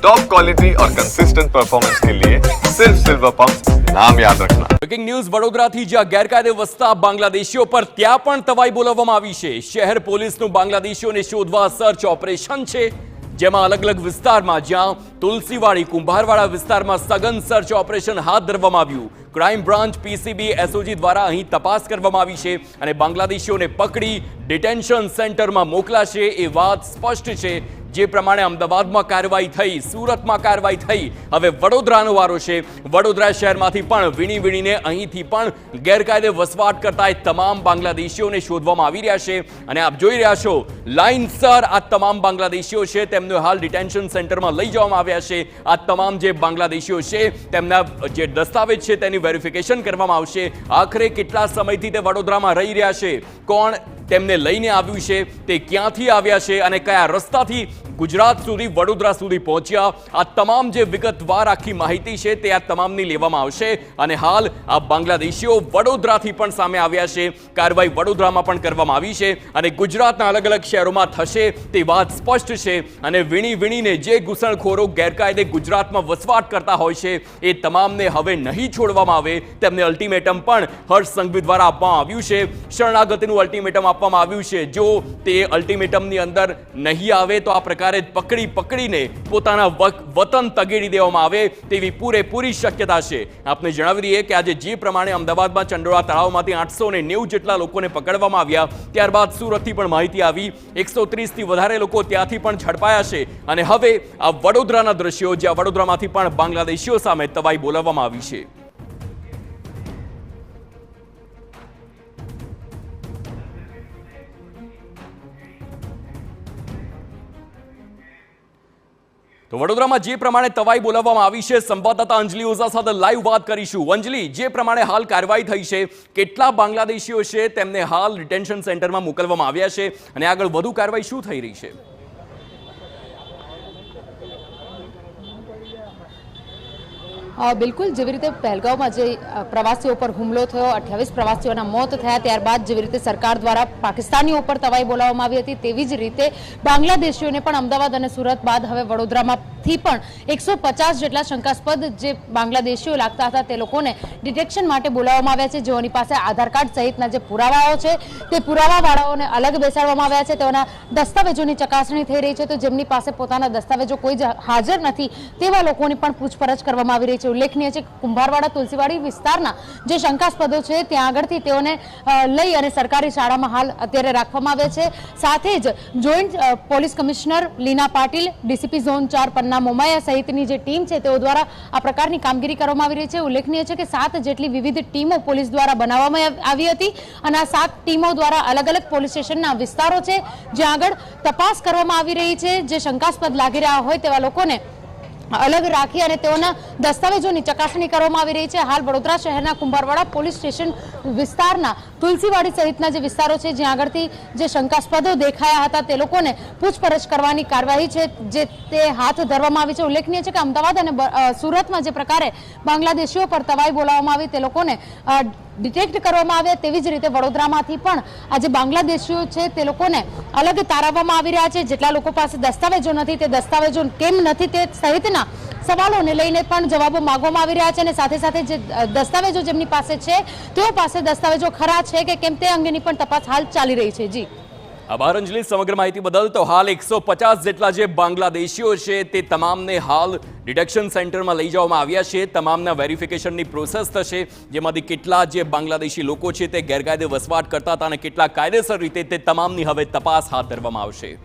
Top quality और consistent performance के लिए सिर्फ सिल्वर पंप नाम याद रखना। બ્રેકિંગ ન્યૂઝ વડોદરાથી જ્યાં ગેરકાયદે વસતા બાંગ્લાદેશીઓ પર ત્યાં પણ તવાઈ બોલાવવામાં આવી છે। શહેર પોલીસનું બાંગ્લાદેશીઓને શોધવા સર્ચ ઓપરેશન છે, જેમાં અલગ અલગ વિસ્તારમાં જ્યાં તુલસીવાડી કુંભારવાડા વિસ્તારમાં સઘન સર્ચ ઓપરેશન હાથ ધરવામાં આવ્યું। ક્રાઇમ બ્રાન્ચ પીસીબી એસઓજી દ્વારા અહીં તપાસ કરવામાં આવી છે અને બાંગ્લાદેશીઓને પકડી ડિટેન્શન સેન્ટરમાં મોકલાશે એ વાત સ્પષ્ટ છે। જે પ્રમાણે અમદાવાદમાં કાર્યવાહી થઈ, સુરતમાં કાર્યવાહી થઈ, હવે વડોદરાનો વારો છે। વડોદરા શહેરમાંથી પણ વીણીને અહીંથી પણ ગેરકાયદે વસવાટ કરતા એ તમામ બાંગ્લાદેશીઓને શોધવામાં આવી રહ્યા છે અને આપ જોઈ રહ્યા છો લાઇનસર આ તમામ બાંગ્લાદેશીઓ છે તેમને હાલ ડિટેન્શન સેન્ટરમાં લઈ જવામાં આવ્યા છે। આ તમામ જે બાંગ્લાદેશીઓ છે તેમના જે દસ્તાવેજ છે તેની વેરિફિકેશન કરવામાં આવશે। આખરે કેટલા સમયથી તે વડોદરામાં રહી રહ્યા છે, કોણ તેમને લઈને આવ્યું છે, તે ક્યાંથી આવ્યા છે અને કયા રસ્તાથી ગુજરાત સુધી વડોદરા સુધી પહોંચ્યા, આ તમામ જે વિગતવાર આખી માહિતી છે તે આ તમામની લેવામાં આવશે અને હાલ આ બાંગ્લાદેશીઓ વડોદરાથી પણ સામે આવ્યા છે। કાર્યવાહી વડોદરામાં પણ કરવામાં આવી છે અને ગુજરાતના અલગ અલગ શહેરોમાં થશે તે વાત સ્પષ્ટ છે અને વીણીને જે ઘૂસણખોરો ગેરકાયદે ગુજરાતમાં વસવાટ કરતા હોય છે એ તમામને હવે નહીં છોડવામાં આવે તેમને અલ્ટિમેટમ પણ હર્ષ સંઘવી દ્વારા આપવામાં આવ્યું છે। શરણાગતિનું અલ્ટિમેટમ આપવામાં આવ્યું છે। જો તે અલ્ટિમેટમની અંદર નહીં આવે તો આ પ્રકારે પકડીને પોતાના વતન તગેડી દેવામાં આવે તેવી પૂરેપૂરી શક્યતા છે। આપને જણાવી દઈએ કે આજે જે પ્રમાણે અમદાવાદમાં ચંડોળા તળાવમાંથી 890 જેટલા લોકોને પકડવામાં આવ્યા, ત્યારબાદ સુરતથી પણ માહિતી આવી 130 થી વધારે લોકો ત્યાંથી પણ ઝડપાયા છે અને હવે આ વડોદરાના દ્રશ્યો જ્યાં વડોદરામાંથી પણ બાંગ્લાદેશીઓ સામે તવાઈ બોલાવવામાં આવી છે। તો વડોદરામાં જે પ્રમાણે તવાઈ બોલાવવામાં આવી છે, સંવાદદાતા અંજલિ ઓઝા સાથે લાઈવ વાત કરીશું। અંજલિ, જે પ્રમાણે હાલ કાર્યવાહી થઈ છે, કેટલા બાંગ્લાદેશીઓ છે તેમને હાલ ડિટેન્શન સેન્ટરમાં મોકલવામાં આવ્યા છે અને આગળ વધુ કાર્યવાહી શું થઈ રહી છે? બિલકુલ, જેવી રીતે પહેલગાંવમાં જે પ્રવાસીઓ પર હુમલો થયો, 28 પ્રવાસીઓના મોત થયા, ત્યારબાદ જેવી રીતે સરકાર દ્વારા પાકિસ્તાનીઓ પર તવાઈ બોલાવવામાં આવી હતી, તેવી જ રીતે બાંગ્લાદેશીઓને પણ અમદાવાદ અને સુરત બાદ હવે વડોદરામાંથી પણ 150 જેટલા શંકાસ્પદ જે બાંગ્લાદેશીઓ લાગતા હતા તે લોકોને ડિટેક્શન માટે બોલાવવામાં આવ્યા છે, જેઓની પાસે આધાર કાર્ડ સહિતના જે પુરાવાઓ છે તે પુરાવાવાળાઓને અલગ બેસાડવામાં આવ્યા છે। તેઓના દસ્તાવેજોની ચકાસણી થઈ રહી છે, તો જેમની પાસે પોતાના દસ્તાવેજો કોઈ જ હાજર નથી તેવા લોકોની પણ પૂછપરછ કરવામાં આવી રહી છે। ઉલ્લેખનીય છે કે કુંભારવાડા તુલસીવાડી વિસ્તારના જે શંકાસ્પદો છે ત્યાં આગળથી તેઓને લઈ અને સરકારી શાળામાં હાલ અત્યારે રાખવામાં આવે છે। સાથે જ જોઈન્ટ પોલીસ કમિશનર લીના પાટીલ, ડીસીપી ઝોન 4 પન્ના મોમાયા સહિતની જે ટીમ છે તેઓ દ્વારા આ પ્રકારની કામગીરી કરવામાં આવી રહી છે। ઉલ્લેખનીય છે કે 7 જેટલી વિવિધ ટીમો પોલીસ દ્વારા બનાવવામાં આવી હતી અને આ 7 ટીમો દ્વારા અલગ અલગ પોલીસ સ્ટેશનના વિસ્તારો છે જ્યાં આગળ તપાસ કરવામાં આવી રહી છે। જે શંકાસ્પદ લાગી રહ્યા હોય તેવા લોકોને અલગ રાખી અને તેઓના દસ્તાવેજોની ચકાસણી કરવામાં આવી રહી છે। હાલ વડોદરા શહેરના કુંભારવાડા પોલીસ સ્ટેશન વિસ્તારના તુલસીવાડી સહિતના જે વિસ્તારો છે જ્યાં આગળથી જે શંકાસ્પદો દેખાયા હતા તે લોકોને પૂછપરછ કરવાની કાર્યવાહી છે જે તે હાથ ધરવામાં આવી છે। ઉલ્લેખનીય છે કે અમદાવાદ અને સુરતમાં જે પ્રકારે બાંગ્લાદેશીઓ પર તવાઈ બોલાવવામાં આવી તે લોકોને ડિટેક્ટ કરવામાં આવ્યા, તેવી જ રીતે વડોદરામાંથી પણ આ જે બાંગ્લાદેશીઓ છે તે લોકોને અલગ તારવવામાં આવી રહ્યા છે। જેટલા લોકો પાસે દસ્તાવેજો નથી તે દસ્તાવેજો કેમ નથી તે સહિતના સવાલોને લઈને પણ જવાબો માંગવામાં આવી રહ્યા છે અને સાથે સાથે જે દસ્તાવેજો જેમની પાસે છે તેઓ પાસે દસ્તાવેજો ખરા છે કે કેમ તે અંગેની પણ તપાસ હાલ ચાલી રહી છે। જી આભાર અંજલિ, સમગ્ર માહિતી બદલ। તો હાલ 150 જેટલા જે બાંગ્લાદેશીઓ છે તે તમામને હાલ ડિટેક્શન સેન્ટરમાં લઈ જવામાં આવ્યા છે। તમામના વેરિફિકેશનની પ્રોસેસ થશે, જેમાંથી કેટલા જે બાંગ્લાદેશી લોકો છે તે ગેરકાયદે વસવાટ કરતા હતા અને કેટલા કાયદેસર રીતે તે તમામની હવે તપાસ હાથ ધરવામાં આવશે।